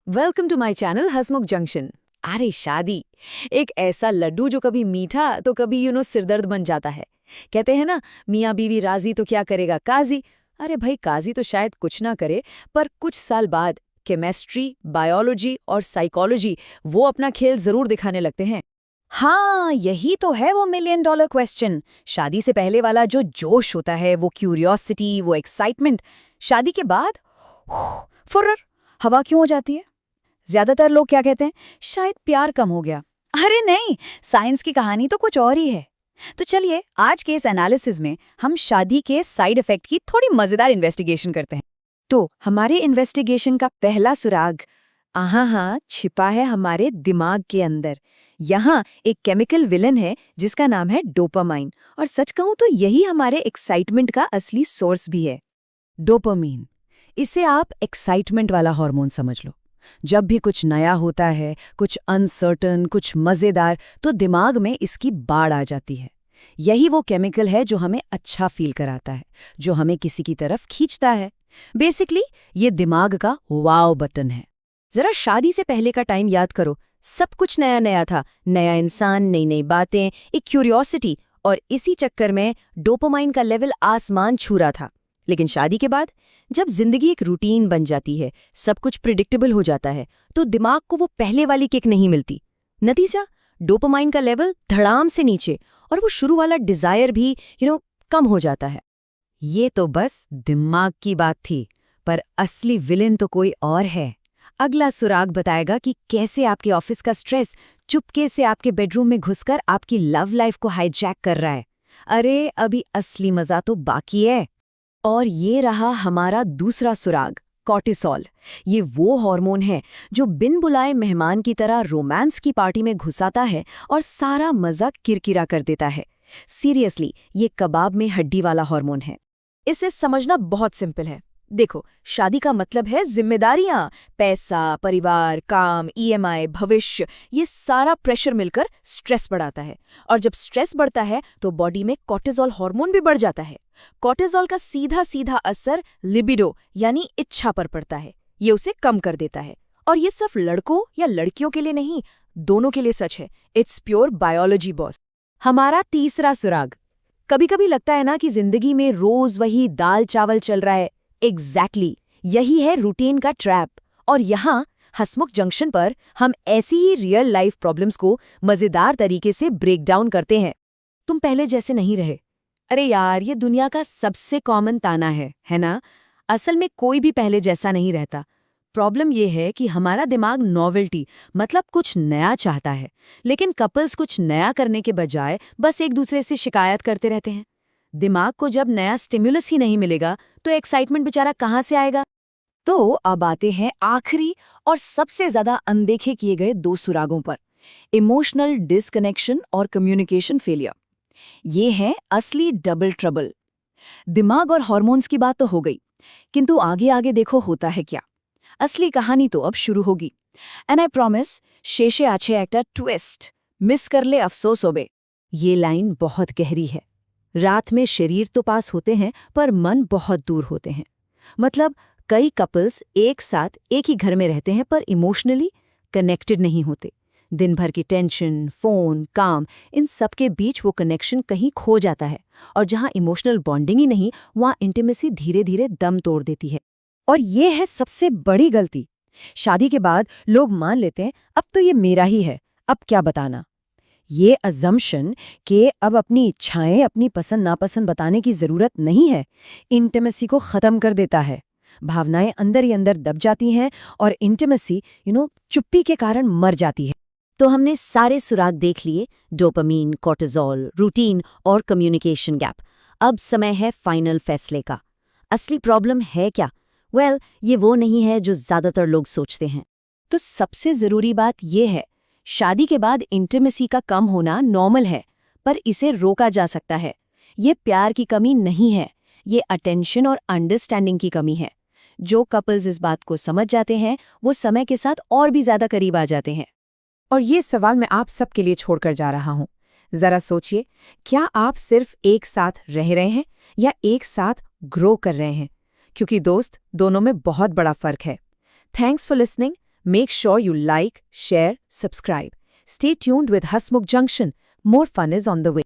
Welcome to my channel Hasmukh junction. अरे शादी एक ऐसा लड्डू जो कभी मीठा तो कभी सिरदर्द बन जाता है। कहते हैं ना, मियाँ बीवी राजी तो क्या करेगा काजी। अरे भाई, काजी तो शायद कुछ ना करे, पर कुछ साल बाद केमिस्ट्री, बायोलॉजी और साइकोलॉजी वो अपना खेल जरूर दिखाने लगते हैं। हाँ, यही तो है वो मिलियन डॉलर क्वेश्चन। शादी से पहले वाला जो जोश होता है, वो क्यूरियोसिटी, वो एक्साइटमेंट। शादी के बाद फुर्र हवा क्यों हो जाती है? ज्यादातर लोग क्या कहते हैं, शायद प्यार कम हो गया। अरे नहीं, साइंस की कहानी तो कुछ और ही है। तो चलिए, आज के इस एनालिसिस में हम शादी के साइड इफेक्ट की थोड़ी मजेदार इन्वेस्टिगेशन करते हैं। तो हमारे इन्वेस्टिगेशन का पहला सुराग हाँ छिपा है हमारे दिमाग के अंदर। यहाँ एक केमिकल विलन है जिसका नाम है डोपामाइन, और सच कहूँ तो यही हमारे एक्साइटमेंट का असली सोर्स भी है। डोपामीन, इसे आप एक्साइटमेंट वाला हार्मोन समझ लो। जब भी कुछ नया होता है, कुछ अनसर्टन, कुछ मजेदार, तो दिमाग में इसकी बाढ़ आ जाती है। यही वो केमिकल है जो हमें अच्छा फील कराता है, जो हमें किसी की तरफ खींचता है। बेसिकली ये दिमाग का वाव बटन है। जरा शादी से पहले का टाइम याद करो। सब कुछ नया नया था, नया इंसान, नई नई बातें, एक क्यूरियोसिटी, और इसी चक्कर में डोपामाइन का लेवल आसमान छू रहा था। लेकिन शादी के बाद जब जिंदगी एक रूटीन बन जाती है, सब कुछ प्रिडिक्टेबल हो जाता है, तो दिमाग को वो पहले वाली किक नहीं मिलती। नतीजा, डोपामाइन का लेवल धड़ाम से नीचे, और वो शुरू वाला डिजायर भी कम हो जाता है। ये तो बस दिमाग की बात थी, पर असली विलेन तो कोई और है। अगला सुराग बताएगा कि कैसे आपके ऑफिस का स्ट्रेस चुपके से आपके बेडरूम में घुसकर आपकी लव लाइफ को हाईजैक कर रहा है। अरे अभी असली मजा तो बाकी है। और ये रहा हमारा दूसरा सुराग, कॉर्टिसोल। ये वो हार्मोन है जो बिन बुलाए मेहमान की तरह रोमांस की पार्टी में घुसाता है और सारा मजा किरकिरा कर देता है। सीरियसली, ये कबाब में हड्डी वाला हार्मोन है। इसे समझना बहुत सिंपल है। देखो, शादी का मतलब है जिम्मेदारियां, पैसा, परिवार, काम, ईएमआई, भविष्य, ये सारा प्रेशर मिलकर स्ट्रेस बढ़ाता है। और जब स्ट्रेस बढ़ता है तो बॉडी में कॉर्टिसोल हार्मोन भी बढ़ जाता है। कॉर्टिसोल का सीधा सीधा असर लिबिडो यानी इच्छा पर पड़ता है। ये उसे कम कर देता है। और ये सिर्फ लड़कों या लड़कियों के लिए नहीं, दोनों के लिए सच है। It's pure biology boss. हमारा तीसरा सुराग, कभी कभी लगता है ना कि जिंदगी में रोज वही दाल चावल चल रहा है। एग्जैक्टली, यही है रूटीन का ट्रैप। और यहाँ हसमुख जंक्शन पर हम ऐसी ही रियल लाइफ प्रॉब्लम्स को मजेदार तरीके से ब्रेक डाउन करते हैं। तुम पहले जैसे नहीं रहे। अरे यार, ये दुनिया का सबसे कॉमन ताना है ना? असल में कोई भी पहले जैसा नहीं रहता। प्रॉब्लम ये है कि हमारा दिमाग नॉवेल्टी, मतलब कुछ नया चाहता है, लेकिन कपल्स कुछ नया करने के बजाय बस एक दूसरे से शिकायत करते रहते हैं। दिमाग को जब नया स्टिम्युलस ही नहीं मिलेगा तो एक्साइटमेंट बेचारा कहाँ से आएगा? तो अब आते हैं आखिरी और सबसे ज्यादा अनदेखे किए गए दो सुरागों पर, इमोशनल डिसकनेक्शन और कम्युनिकेशन फेलियर। ये है असली डबल ट्रबल। दिमाग और हॉर्मोन्स की बात तो हो गई, किंतु आगे आगे देखो होता है क्या। असली कहानी तो अब शुरू होगी। एंड आई प्रॉमिस, शेषे आछे एक्टर ट्विस्ट, मिस कर ले अफसोस होबे। ये लाइन बहुत गहरी है। रात में शरीर तो पास होते हैं पर मन बहुत दूर होते हैं। मतलब कई कपल्स एक साथ एक ही घर में रहते हैं पर इमोशनली कनेक्टेड नहीं होते। दिन भर की टेंशन, फोन, काम, इन सब के बीच वो कनेक्शन कहीं खो जाता है। और जहाँ इमोशनल बॉन्डिंग ही नहीं, वहाँ इंटीमेसी धीरे धीरे दम तोड़ देती है। और ये है सबसे बड़ी गलती। शादी के बाद लोग मान लेते हैं अब तो ये मेरा ही है, अब क्या बताना। ये अजम्पशन कि अब अपनी इच्छाएं, अपनी पसंद नापसंद बताने की जरूरत नहीं है, इंटीमेसी को खत्म कर देता है। भावनाएं अंदर ही अंदर दब जाती हैं और इंटीमेसी चुप्पी के कारण मर जाती है। तो हमने सारे सुराग देख लिए, डोपामीन, कॉर्टिसोल, रूटीन और कम्युनिकेशन गैप। अब समय है फाइनल फैसले का। असली प्रॉब्लम है क्या? ये वो नहीं है जो ज्यादातर लोग सोचते हैं। तो सबसे जरूरी बात ये है, शादी के बाद इंटीमेसी का कम होना नॉर्मल है, पर इसे रोका जा सकता है। ये प्यार की कमी नहीं है, ये अटेंशन और अंडरस्टैंडिंग की कमी है। जो कपल्स इस बात को समझ जाते हैं वो समय के साथ और भी ज्यादा करीब आ जाते हैं। और ये सवाल मैं आप सबके लिए छोड़कर जा रहा हूँ। जरा सोचिए, क्या आप सिर्फ एक साथ रह रहे हैं या एक साथ ग्रो कर रहे हैं? क्योंकि दोस्त, दोनों में बहुत बड़ा फर्क है। Thanks for listening. Make sure you like, share, subscribe. Stay tuned with Hasmukh Junction. More fun is on the way.